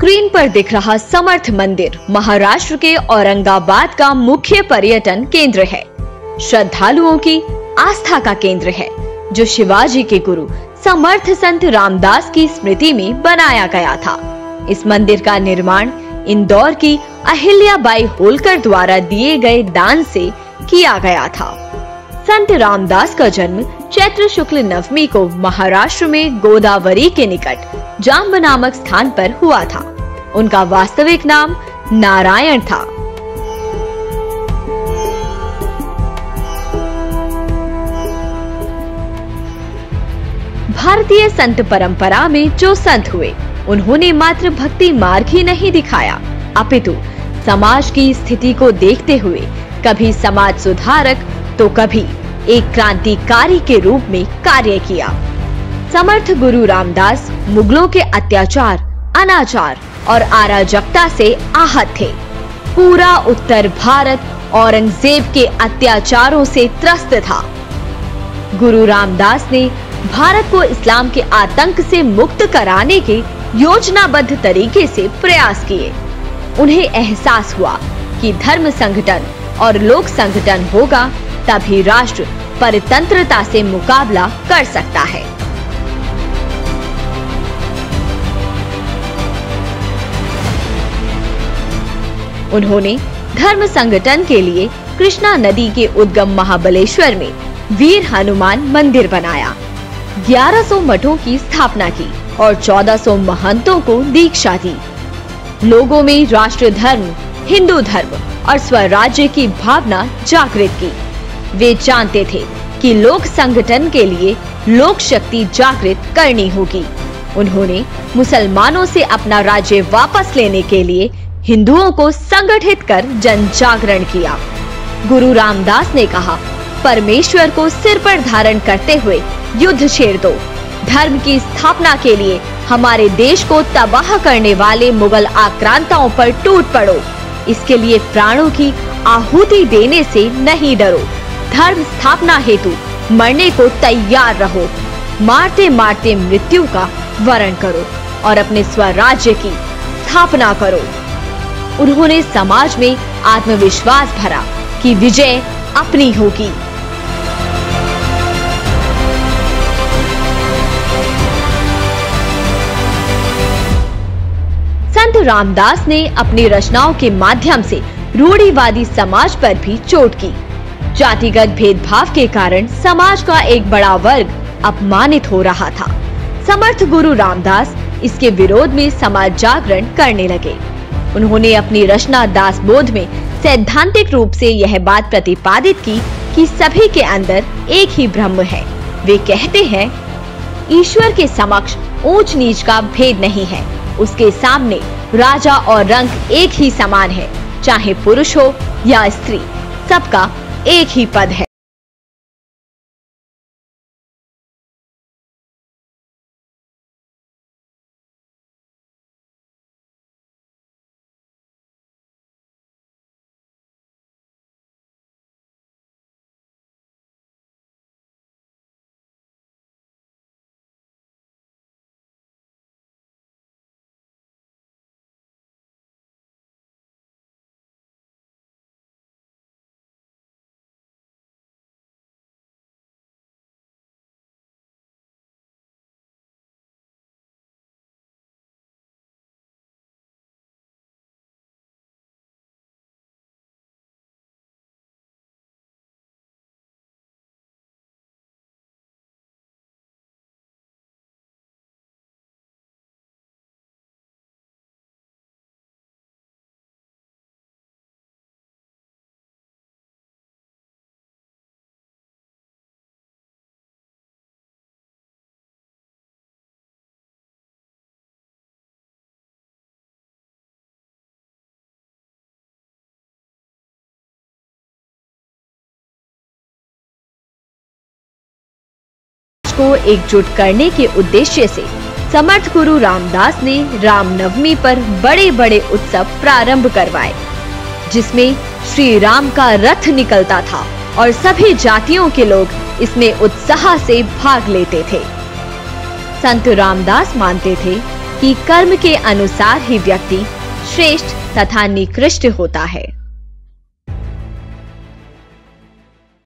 Screen पर दिख रहा समर्थ मंदिर महाराष्ट्र के औरंगाबाद का मुख्य पर्यटन केंद्र है। श्रद्धालुओं की आस्था का केंद्र है, जो शिवाजी के गुरु समर्थ संत रामदास की स्मृति में बनाया गया था। इस मंदिर का निर्माण इंदौर की अहिल्याबाई होलकर द्वारा दिए गए दान से किया गया था। संत रामदास का जन्म चैत्र शुक्ल नवमी को महाराष्ट्र में गोदावरी के निकट जाम्ब नामक स्थान पर हुआ था। उनका वास्तविक नाम नारायण था। भारतीय संत परंपरा में जो संत हुए, उन्होंने मात्र भक्ति मार्ग ही नहीं दिखाया, अपितु समाज की स्थिति को देखते हुए कभी समाज सुधारक तो कभी एक क्रांतिकारी के रूप में कार्य किया। समर्थ गुरु रामदास मुगलों के अत्याचार, अनाचार और अराजकता से आहत थे। पूरा उत्तर भारत औरंगजेब के अत्याचारों से त्रस्त था। गुरु रामदास ने भारत को इस्लाम के आतंक से मुक्त कराने के योजनाबद्ध तरीके से प्रयास किए। उन्हें एहसास हुआ कि धर्म संगठन और लोक संगठन होगा, तभी राष्ट्र परतंत्रता से मुकाबला कर सकता है। उन्होंने धर्म संगठन के लिए कृष्णा नदी के उद्गम महाबलेश्वर में वीर हनुमान मंदिर बनाया, 1100 मठों की स्थापना की और 1400 महंतों को दीक्षा दी। लोगों में राष्ट्र धर्म, हिंदू धर्म और स्वराज्य की भावना जागृत की। वे जानते थे कि लोक संगठन के लिए लोक शक्ति जागृत करनी होगी। उन्होंने मुसलमानों से अपना राज्य वापस लेने के लिए हिंदुओं को संगठित कर जन जागरण किया। गुरु रामदास ने कहा, परमेश्वर को सिर पर धारण करते हुए युद्ध छेड़ दो। धर्म की स्थापना के लिए हमारे देश को तबाह करने वाले मुगल आक्रांताओं पर टूट पड़ो। इसके लिए प्राणों की आहुति देने से नहीं डरो। धर्म स्थापना हेतु मरने को तैयार रहो। मारते मारते मृत्यु का वरण करो और अपने स्वराज्य की स्थापना करो। उन्होंने समाज में आत्मविश्वास भरा कि विजय अपनी होगी। संत रामदास ने अपनी रचनाओं के माध्यम से रूढ़िवादी समाज पर भी चोट की। जातिगत भेदभाव के कारण समाज का एक बड़ा वर्ग अपमानित हो रहा था। समर्थ गुरु रामदास इसके विरोध में समाज जागरण करने लगे। उन्होंने अपनी रचना दासबोध में सैद्धांतिक रूप से यह बात प्रतिपादित की कि सभी के अंदर एक ही ब्रह्म है। वे कहते हैं, ईश्वर के समक्ष ऊंच नीच का भेद नहीं है। उसके सामने राजा और रंक एक ही समान है, चाहे पुरुष हो या स्त्री, सबका एक ही पद है। को एकजुट करने के उद्देश्य से समर्थ गुरु रामदास ने रामनवमी पर बड़े बड़े उत्सव प्रारंभ करवाए, जिसमें श्री राम का रथ निकलता था और सभी जातियों के लोग इसमें उत्साह से भाग लेते थे। संत रामदास मानते थे कि कर्म के अनुसार ही व्यक्ति श्रेष्ठ तथा निकृष्ट होता है।